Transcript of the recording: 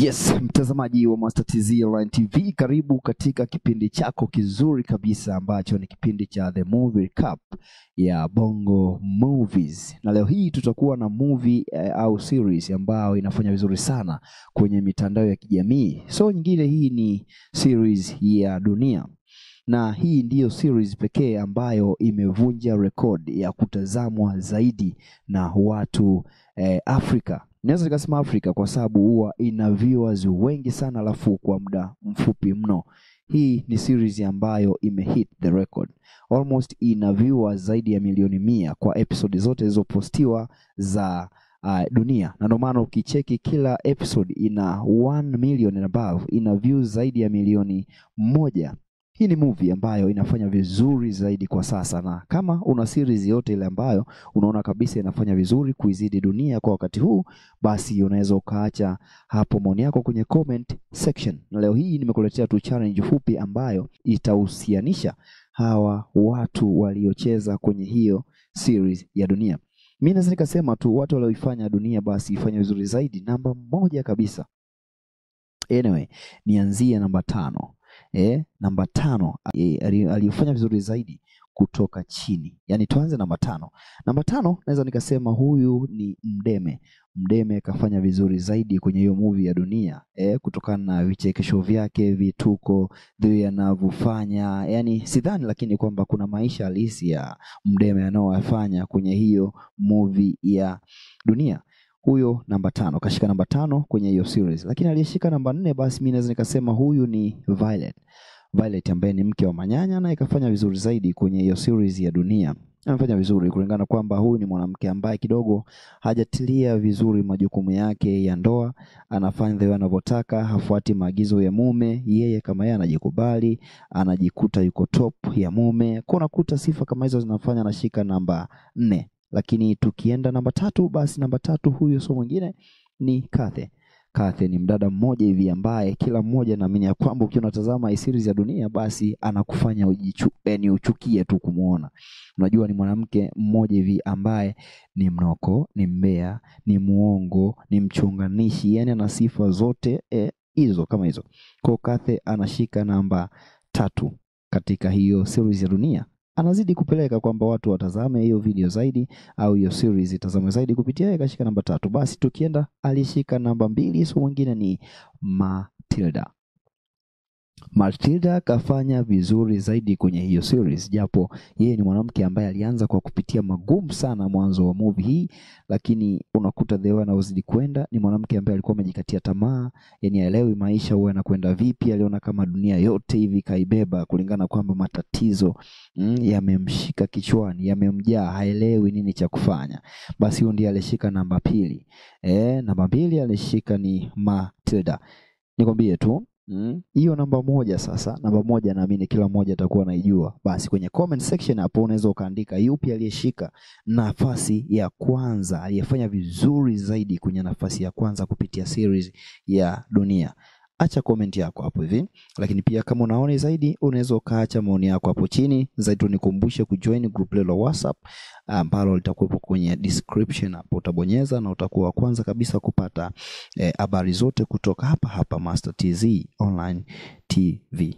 Yes, mtazamaji wa Master TZ Online TV, karibu katika kipindi chako kizuri kabisa ambacho ni kipindi cha The Movie Recap ya Bongo Movies. Na leo hii tutakuwa na movie au series ambayo inafanya vizuri sana kwenye mitandao ya kijamii. So nyingine, hii ni series ya Dunia. Na hii ndiyo series pekee ambayo imevunja record ya kutazamwa zaidi na watu Afrika. Naweza nikasema Afrika kwa sababu huwa ina viewers wengi sana alafu kwa muda mfupi mno. Hii ni series ambayo imehit the record. Almost ina viewers zaidi ya milioni 100 kwa episode zote zilizopostiwa za Dunia. Na ndio maana ukicheki kila episode ina 1 million and above, ina views zaidi ya milioni 1. Hii ni movie ambayo inafanya vizuri zaidi kwa sasa, na kama una series yote ile ambayo unaona kabisa inafanya vizuri kuizidi Dunia kwa wakati huu, basi unaweza ukaacha hapo maoni yako kwenye comment section. Na leo hii nimekuletea tu challenge fupi ambayo itahusianisha hawa watu waliocheza kwenye hiyo series ya Dunia. Mimi naweza nikasema tu watu walioifanya Dunia basi ifanye vizuri zaidi. Namba 1 kabisa. Anyway, nianzie namba 5. Namba 5 aliyofanya vizuri zaidi kutoka chini. Yaani tuanze namba 5. Namba 5 naweza nikasema huyu ni Mdeme. Mdeme kafanya vizuri zaidi kwenye hiyo movie ya Dunia. Kutokana na vichekesho vyake, vituko, vile anavyofanya. Yaani sidhani lakini kwamba kuna maisha halisi ya Mdeme anayofanya kwenye hiyo movie ya Dunia. Huyo namba 5 kashika namba 5 kwenye hiyo series. Lakini aliyeshika namba 4 basi mimi naweza nikasema huyu ni Violet. Violet ambaye ni mke wa Manyanya, na ikafanya vizuri zaidi kwenye hiyo series ya Dunia. Amefanya vizuri kulingana kwamba huyu ni mwanamke ambaye kidogo hajatilia vizuri majukumu yake ya ndoa, anafanya vile anavyotaka, hafuati maagizo ya mume. Yeye kama yeye anajikubali, anajikuta yuko top ya mume. Kwa unakuta sifa kama hizo zinafanya anashika namba 4. Lakini tukienda namba 3, basi namba 3 huyu sio mwingine ni Kathe. Kathe ni mdada mmoja hivi ambaye kila mmoja naamini ya kwamba ukiwa unatazama hii series ya Dunia basi anakufanya uchukie tu kumuona. Unajua ni mwanamke mmoja hivi ambaye ni mnoko, ni mbea, ni muongo, ni mchonganishi, yani ana sifa zote hizo kama hizo. Kwa Kathe anashika namba 3 katika hiyo series ya Dunia. Anazidi kupeleka kwamba watu watazame hiyo video zaidi au hiyo series itazame zaidi kupitia yeye, kashika namba 3. Basi tukienda alishika namba 2, so mwingine ni Matilda. Matilda kafanya vizuri zaidi kwenye hiyo series, japo yeye ni mwanamke ambaye alianza kwa kupitia magumu sana mwanzo wa movie hii, lakini unakuta the way anaozidi kwenda ni mwanamke ambaye alikuwa amejikatia tamaa, yani haelewi maisha huwa yanakwenda vipi. Aliona kama dunia yote hivi kaibeba, kulingana kwamba matatizo yamemshika kichwani, yamemjaa, haelewi nini cha kufanya. Basi huyo ndiye alishika namba 2. Namba 2 alishika ni Matilda. Nikwambie tu hiyo namba 1 sasa. Namba 1 naamini kila mmoja atakuwa anaijua. Basi kwenye comment section hapo unaweza ukaandika yupi aliyeshika nafasi ya kwanza, aliyefanya vizuri zaidi kwenye nafasi ya kwanza kupitia series ya Dunia. Acha comment yako hapo hivi. Lakini pia kama unaona zaidi unaweza ukaacha maoni yako hapo chini. Zaidi nikukumbushe kujoin group la WhatsApp ambalo litakuwa kwenye description hapo, utabonyeza na utakuwa wa kwanza kabisa kupata habari zote kutoka hapa Master TZ Online TV.